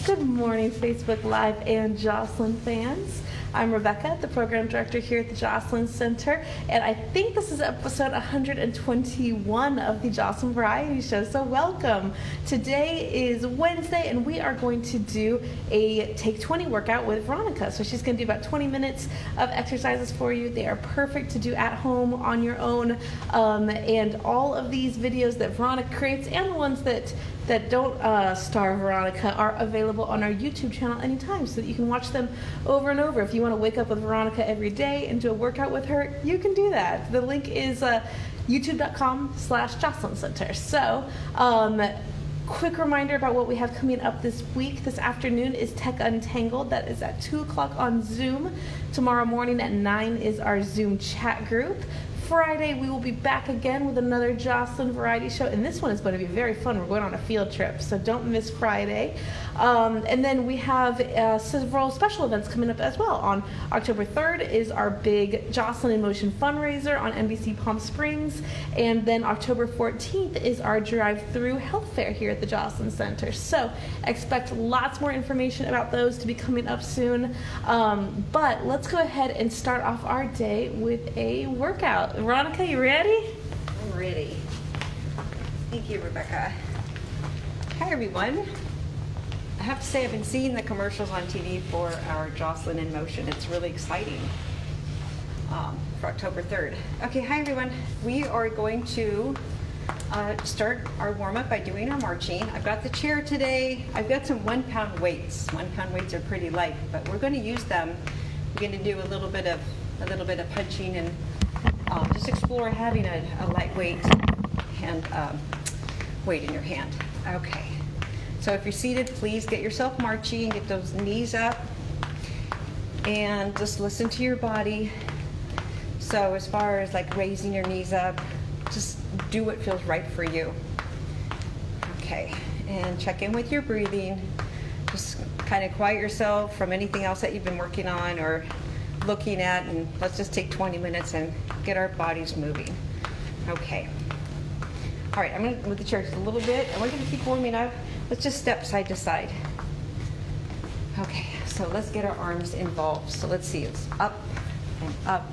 Good morning, Facebook Live and Joslyn fans. I'm Rebecca, the program director here at the Joslyn Center, and I think this is episode 121 of the Joslyn Variety Show, so welcome. Today is Wednesday, and we are going to do a Take 20 workout with Veronica. So she's going to do about 20 minutes of exercises for you. They are perfect to do at home on your own, and all of these videos that Veronica creates and the ones that don't star Veronica are available on our YouTube channel anytime, so that you can watch them over and over. If you want to wake up with Veronica every day and do a workout with her, you can do that. The link is youtube.com/Joslyn Center. So, quick reminder about what we have coming up this week. This afternoon is Tech Untangled. That is at 2 o'clock on Zoom. Tomorrow morning at 9 is our Zoom chat group. Friday, we will be back again with another Joslyn Variety Show, and this one is going to be very fun. We're going on a field trip, so don't miss Friday. And then we have several special events coming up as well. On October 3rd is our big Joslyn in Motion fundraiser on NBC Palm Springs, and then October 14th is our drive-through health fair here at the Joslyn Center. So expect lots more information about those to be coming up soon. But let's go ahead and start off our day with a workout. Veronica, you ready? I'm ready. Thank you, Rebecca. Hi, everyone. I have to say, I've been seeing the commercials on TV for our Joslyn in Motion. It's really exciting for October 3rd. Okay, hi, everyone. We are going to start our warm-up by doing our marching. I've got the chair today. I've got some 1 pound weights. 1 pound weights are pretty light, but we're going to use them. We're going to do a little bit of punching and just explore having a lightweight hand weight in your hand. Okay, so if you're seated, please get yourself marching, get those knees up, and just listen to your body. So as far as like raising your knees up, just do what feels right for you. Okay, and check in with your breathing. Just kind of quiet yourself from anything else that you've been working on or looking at, and let's just take 20 minutes and get our bodies moving. Okay. All right, I'm going to move the chair just a little bit, and we're going to keep warming up. Let's just step side to side. Okay, so let's get our arms involved. So let's see, it's up and up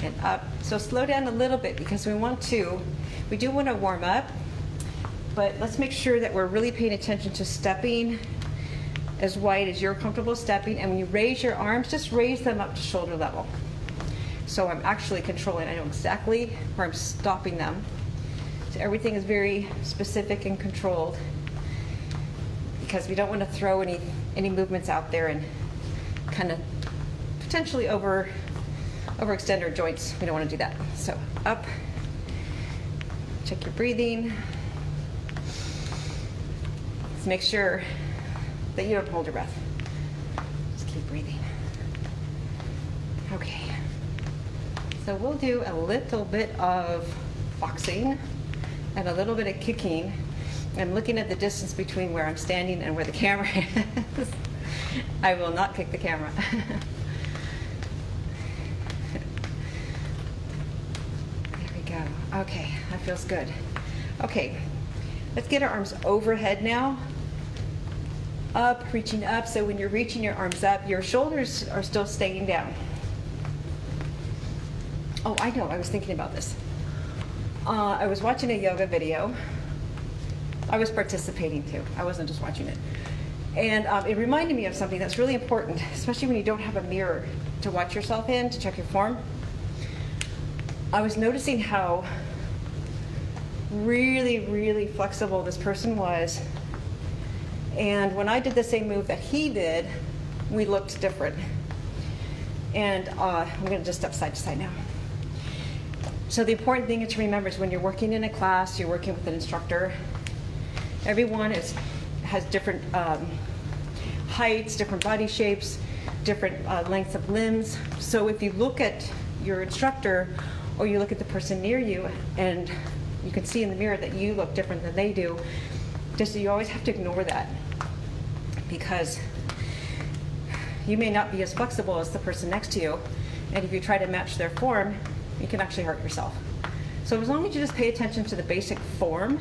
and up. So slow down a little bit because we do want to warm up, but let's make sure that we're really paying attention to stepping as wide as you're comfortable stepping, and when you raise your arms, just raise them up to shoulder level. So I'm actually controlling, I know exactly where I'm stopping them. So everything is very specific and controlled because we don't want to throw any movements out there and kind of potentially overextend our joints. We don't want to do that. So up, check your breathing. Let's make sure that you don't hold your breath. Just keep breathing. Okay. So we'll do a little bit of boxing and a little bit of kicking. I'm looking at the distance between where I'm standing and where the camera is. I will not kick the camera. There we go. Okay, that feels good. Okay, let's get our arms overhead now. Up, reaching up. So when you're reaching your arms up, your shoulders are still staying down. Oh, I know, I was thinking about this. I was watching a yoga video. I was participating too. I wasn't just watching it. And it reminded me of something that's really important, especially when you don't have a mirror to watch yourself in, to check your form. I was noticing how really, really flexible this person was. And when I did the same move that he did, we looked different. And I'm going to just step side to side now. So the important thing to remember is when you're working in a class, you're working with an instructor, everyone has different heights, different body shapes, different lengths of limbs. So if you look at your instructor or you look at the person near you and you can see in the mirror that you look different than they do, just you always have to ignore that, because you may not be as flexible as the person next to you, and if you try to match their form, you can actually hurt yourself. So as long as you just pay attention to the basic form,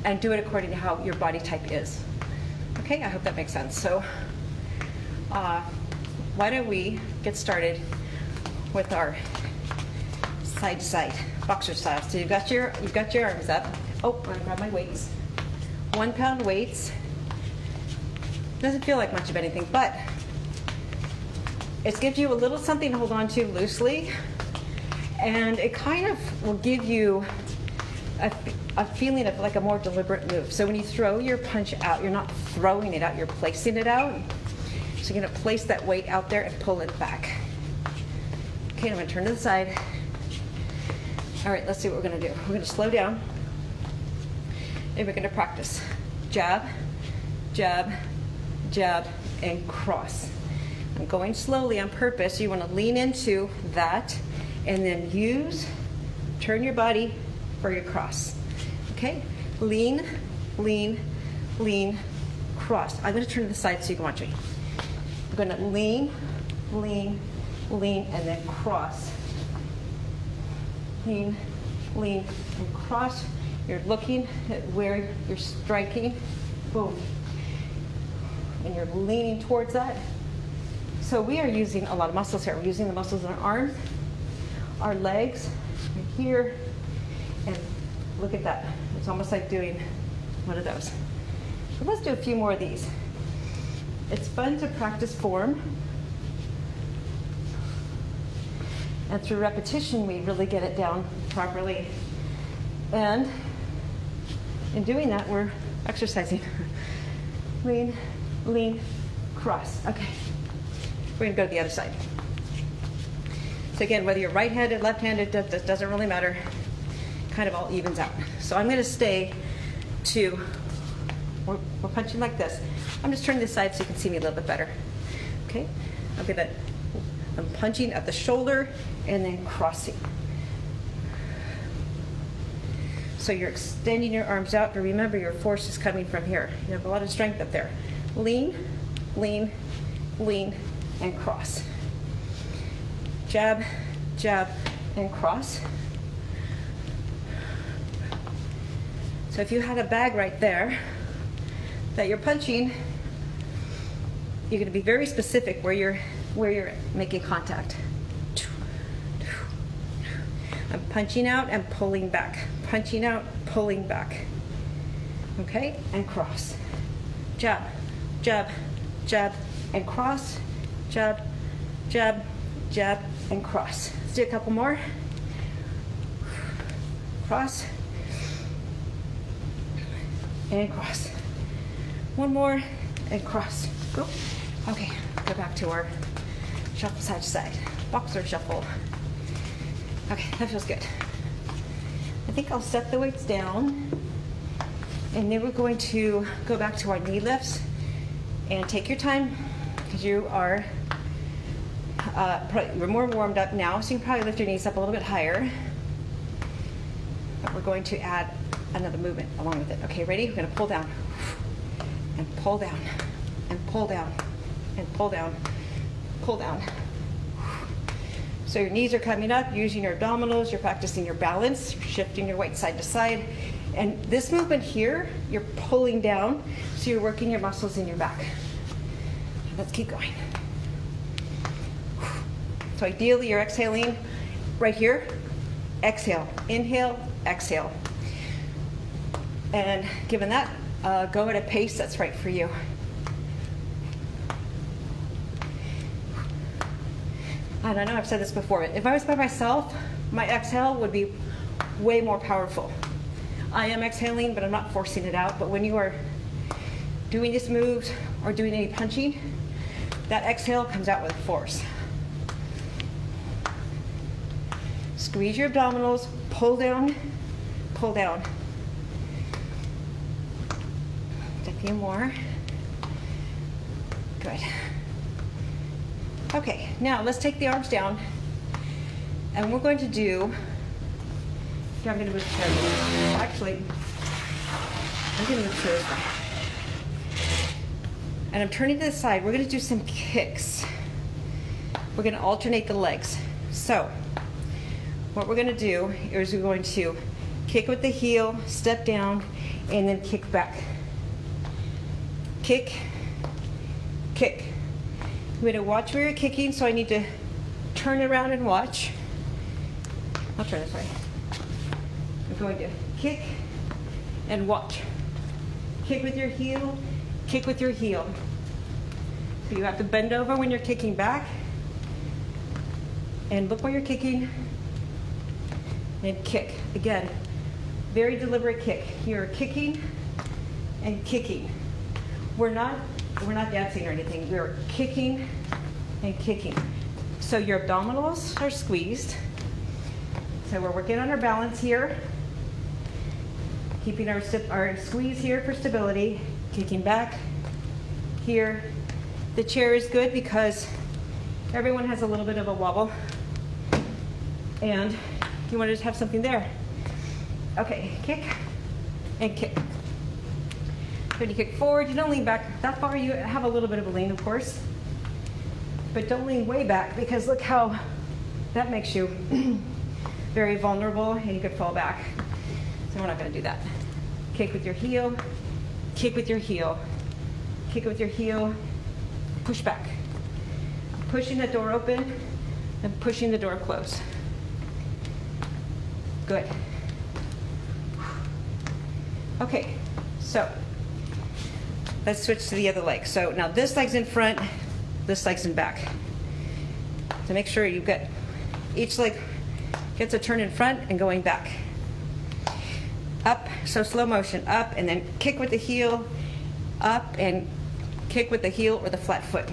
and do it according to how your body type is. Okay, I hope that makes sense. So why don't we get started with our side to side boxer style. So you've got your arms up. Oh, I'm gonna grab my weights. 1 pound weights. Doesn't feel like much of anything, but it gives you a little something to hold on to loosely, and it kind of will give you a feeling of like a more deliberate move. So when you throw your punch out, you're not throwing it out, you're placing it out. So you're gonna place that weight out there and pull it back. Okay, I'm gonna turn to the side. All right, let's see what we're gonna do. We're gonna slow down, and we're gonna practice. Jab, jab, jab, and cross. I'm going slowly on purpose. You wanna lean into that, and then turn your body for your cross. Okay? Lean, lean, lean, cross. I'm gonna turn to the side so you can watch me. I'm gonna lean, lean, lean, and then cross. Lean, lean, and cross. You're looking at where you're striking. Boom. And you're leaning towards that. So we are using a lot of muscles here. We're using the muscles in our arms, our legs, right here, and look at that. It's almost like doing one of those. So let's do a few more of these. It's fun to practice form. And through repetition, we really get it down properly. And in doing that, we're exercising. Lean, lean, cross. Okay. We're gonna go to the other side. So again, whether you're right-handed, left-handed, doesn't really matter. Kind of all evens out. So I'm gonna stay to, we're punching like this. I'm just turning this side so you can see me a little bit better. Okay, I'm punching at the shoulder and then crossing. So you're extending your arms out, but remember your force is coming from here. You have a lot of strength up there. Lean, lean, lean, and cross. Jab, jab, and cross. So if you had a bag right there that you're punching, you're going to be very specific where you're making contact. I'm punching out and pulling back. Punching out, pulling back. Okay? And cross. Jab, jab, jab, and cross. Jab, jab, jab, and cross. Let's do a couple more. Cross. And cross. One more, and cross. Go. Okay, go back to our shuffle side to side. Boxer shuffle. Okay, that feels good. I think I'll set the weights down, and then we're going to go back to our knee lifts. And take your time, because you are we're more warmed up now, so you can probably lift your knees up a little bit higher. But we're going to add another movement along with it. Okay, ready? We're going to pull down, and pull down, and pull down, and pull down, pull down. So your knees are coming up, using your abdominals, you're practicing your balance, shifting your weight side to side. And this movement here, you're pulling down, so you're working your muscles in your back. Let's keep going. So ideally, you're exhaling right here. Exhale, inhale, exhale. And given that, go at a pace that's right for you. And I know I've said this before, if I was by myself, my exhale would be way more powerful. I am exhaling, but I'm not forcing it out. But when you are doing these moves or doing any punching, that exhale comes out with force. Squeeze your abdominals, pull down, pull down. A few more. Good. Okay, now let's take the arms down, and we're going to do, I'm going to move the chair. Actually, I'm going to move the chair. And I'm turning to the side. We're going to do some kicks. We're going to alternate the legs. So, what we're going to do is we're going to kick with the heel, step down, and then kick back. Kick, kick. I'm going to watch where you're kicking, so I need to turn around and watch. I'll turn this way. I'm going to kick and watch. Kick with your heel, kick with your heel. So you have to bend over when you're kicking back. And look where you're kicking. And kick. Again, very deliberate kick. You're kicking and kicking. We're not dancing or anything. We're kicking and kicking. So your abdominals are squeezed. So we're working on our balance here. Keeping our squeeze here for stability. Kicking back here. The chair is good because everyone has a little bit of a wobble. And you want to just have something there. Okay, kick and kick. When you kick forward, you don't lean back that far. You have a little bit of a lean, of course. But don't lean way back because look how that makes you very vulnerable and you could fall back. So we're not going to do that. Kick with your heel, kick with your heel, kick with your heel, push back. Pushing the door open and pushing the door closed. Good. Okay, so let's switch to the other leg. So now this leg's in front, this leg's in back. So make sure you've got each leg gets a turn in front and going back. Up, so slow motion, up and then kick with the heel, up and kick with the heel or the flat foot.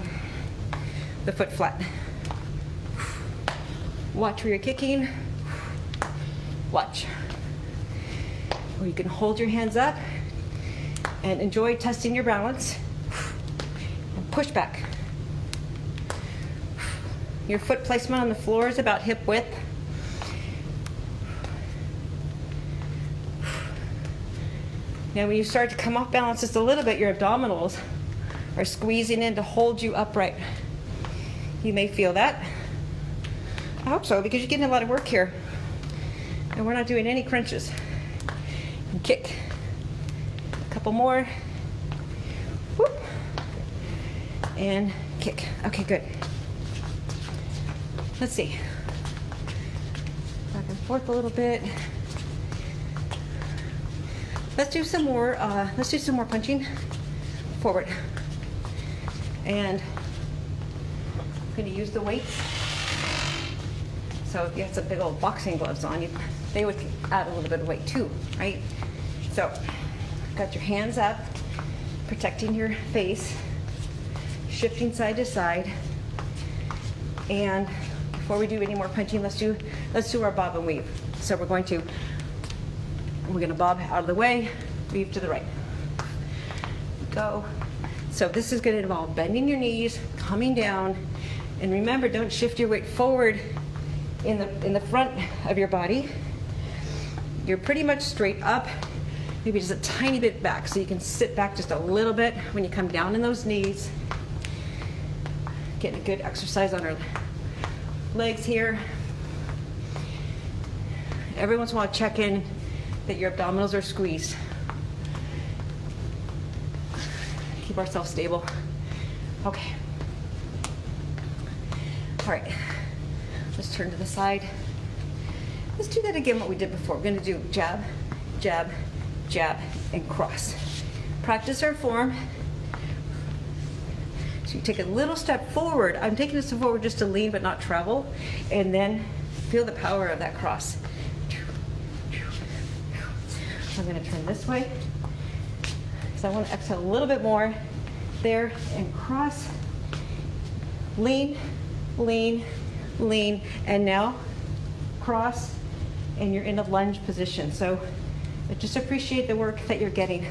The foot flat. Watch where you're kicking. Watch. Or you can hold your hands up and enjoy testing your balance. And push back. Your foot placement on the floor is about hip width. Now when you start to come off balance just a little bit, your abdominals are squeezing in to hold you upright. You may feel that. I hope so, because you're getting a lot of work here. And we're not doing any crunches. And kick. A couple more. Whoop. And kick. Okay, good. Let's see. Back and forth a little bit. Let's do some more. Let's do some more punching. Forward. And I'm going to use the weights. So if you had some big old boxing gloves on, they would add a little bit of weight too, right? So, got your hands up, protecting your face, shifting side to side. And before we do any more punching, let's do our bob and weave. So we're going to bob out of the way, weave to the right. Go. So this is going to involve bending your knees, coming down, and remember, don't shift your weight forward in the front of your body. You're pretty much straight up, maybe just a tiny bit back, so you can sit back just a little bit when you come down in those knees. Getting a good exercise on our legs here. Every once in a while, check in that your abdominals are squeezed. Keep ourselves stable. Okay. All right. Let's turn to the side. Let's do that again, what we did before. We're going to do jab, jab, jab, and cross. Practice our form. So you take a little step forward. I'm taking this forward just to lean but not travel. And then feel the power of that cross. I'm going to turn this way because I want to exhale a little bit more. There, and cross. Lean, lean, lean, and now cross, and you're in a lunge position. So just appreciate the work that you're getting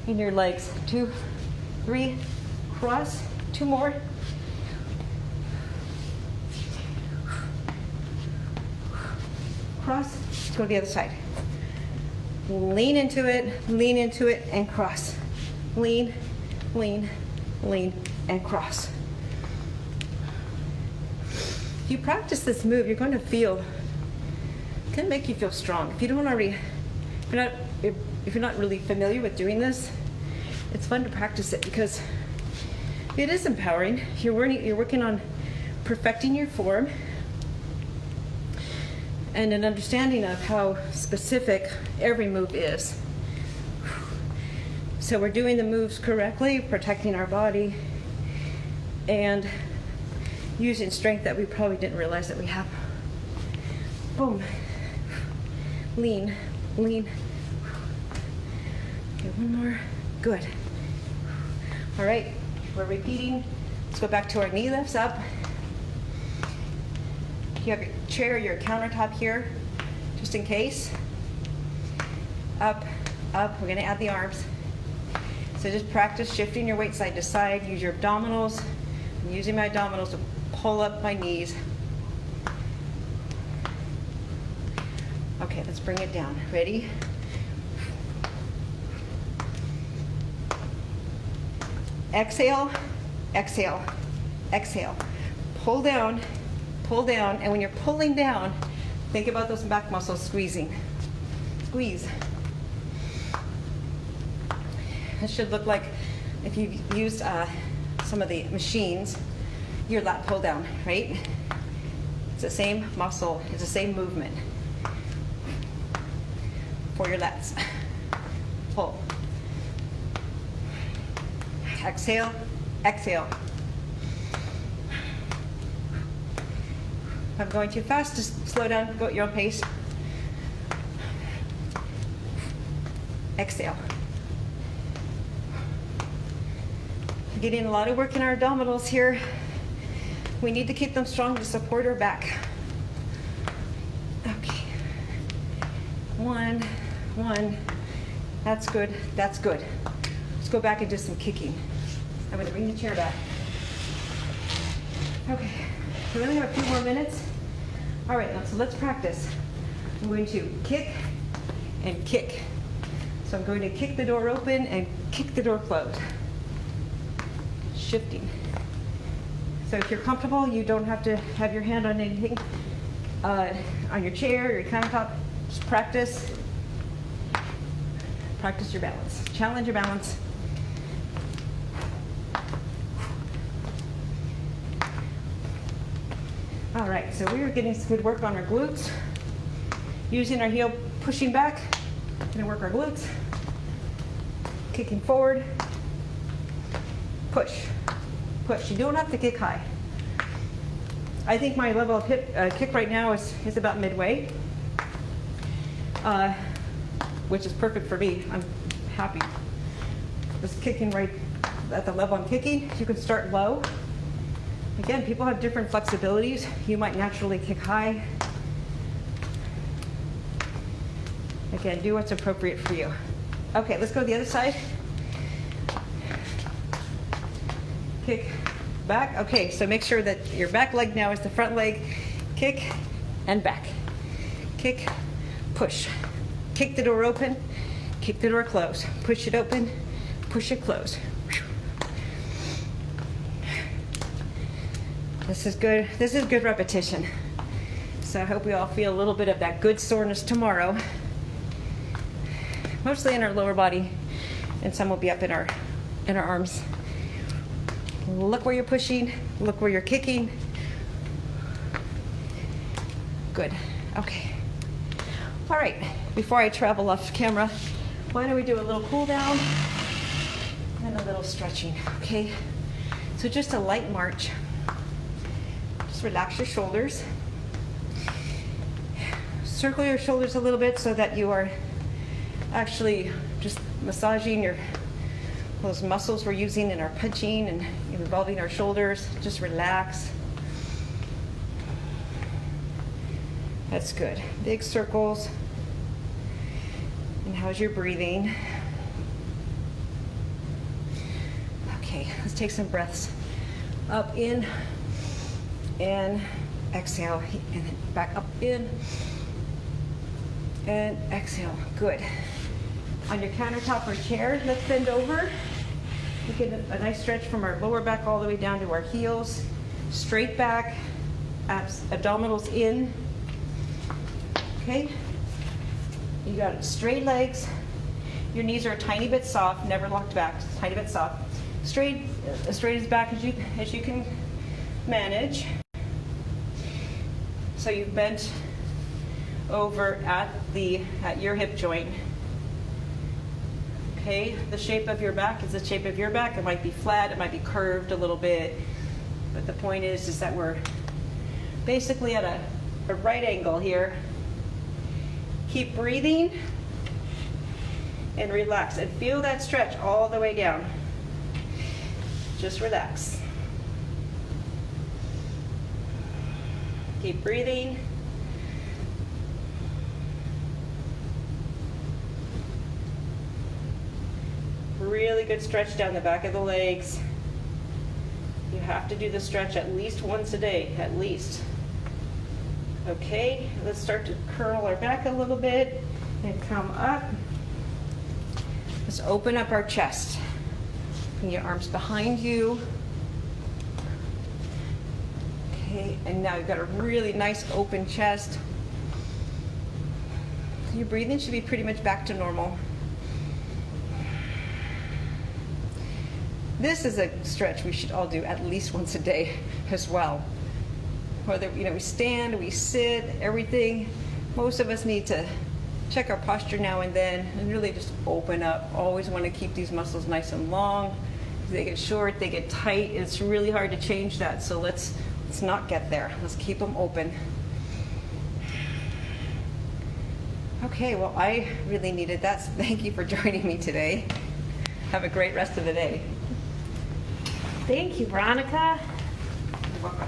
in your legs. 2, 3, cross, 2 more. Cross, let's go to the other side. Lean into it, and cross. Lean, lean, lean, and cross. If you practice this move, you're going to feel can make you feel strong. If you don't already, if you're not really familiar with doing this, it's fun to practice it because it is empowering. You're working on perfecting your form and an understanding of how specific every move is. So we're doing the moves correctly, protecting our body, and using strength that we probably didn't realize that we have. Boom. Lean, lean. Okay, one more. Good. All right, we're repeating. Let's go back to our knee lifts up. You have your chair, your countertop here, just in case. Up, up. We're going to add the arms. So just practice shifting your weight side to side. Use your abdominals. I'm using my abdominals to pull up my knees. Okay, let's bring it down. Ready? Exhale, exhale, exhale. Pull down, and when you're pulling down, think about those back muscles squeezing. Squeeze. It should look like if you've used some of the machines, your lat pull down, right? It's the same muscle, it's the same movement for your lats. Pull. Exhale, exhale. If I'm going too fast, just slow down, go at your own pace. Exhale. Getting a lot of work in our abdominals here. We need to keep them strong to support our back. Okay. One. That's good, that's good. Let's go back and do some kicking. I'm going to bring the chair back. Okay, so we only have a few more minutes. All right, now, so let's practice. I'm going to kick and kick. So I'm going to kick the door open and kick the door closed. Shifting. So if you're comfortable, you don't have to have your hand on anything, on your chair or your countertop. Just practice. Practice your balance. Challenge your balance. All right, so we are getting some good work on our glutes. Using our heel, pushing back. Gonna work our glutes. Kicking forward. Push. Push. You don't have to kick high. I think my level of hip kick right now is about midway, which is perfect for me. I'm happy. Just kicking right at the level I'm kicking. You can start low. Again, people have different flexibilities. You might naturally kick high. Again, do what's appropriate for you. Okay, let's go to the other side. Kick, back. Okay, so make sure that your back leg now is the front leg. Kick and back. Kick, push. Kick the door open, kick the door close. Push it open, push it close. This is good. This is good repetition. So I hope we all feel a little bit of that good soreness tomorrow. Mostly in our lower body, and some will be up in our arms. Look where you're pushing, look where you're kicking. Good. Okay. All right. Before I travel off camera, why don't we do a little cool down and a little stretching, okay? So just a light march. Just relax your shoulders. Circle your shoulders a little bit so that you are actually just massaging those muscles we're using in our punching and involving our shoulders. Just relax. That's good. Big circles. And how's your breathing? Okay, let's take some breaths. Up, in, and exhale. And then back up, in, and exhale. Good. On your countertop or chair, let's bend over. We get a nice stretch from our lower back all the way down to our heels. Straight back, abdominals in. Okay? You got straight legs. Your knees are a tiny bit soft, never locked back, just a tiny bit soft. Straight, as straight as back as you can manage. So you've bent over at your hip joint. Okay, the shape of your back is the shape of your back. It might be flat, it might be curved a little bit, but the point is that we're basically at a right angle here. Keep breathing and relax and feel that stretch all the way down. Just relax. Keep breathing. Really good stretch down the back of the legs. You have to do the stretch at least once a day, at least. Okay, let's start to curl our back a little bit and come up. Let's open up our chest. Bring your arms behind you. Okay, and now you've got a really nice open chest. Your breathing should be pretty much back to normal. This is a stretch we should all do at least once a day as well. Whether we stand, we sit, everything. Most of us need to check our posture now and then and really just open up. Always want to keep these muscles nice and long. If they get short, they get tight. It's really hard to change that. So let's not get there. Let's keep them open. Okay, well, I really needed that. So thank you for joining me today. Have a great rest of the day. Thank you, Veronica. You're welcome.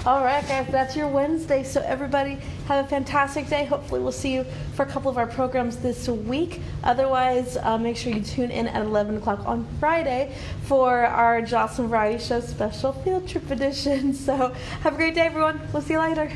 All right, guys, that's your Wednesday. So everybody have a fantastic day. Hopefully we'll see you for a couple of our programs this week. Otherwise, make sure you tune in at 11 o'clock on Friday for our Joslyn Variety Show special field trip edition. So have a great day, everyone. We'll see you later.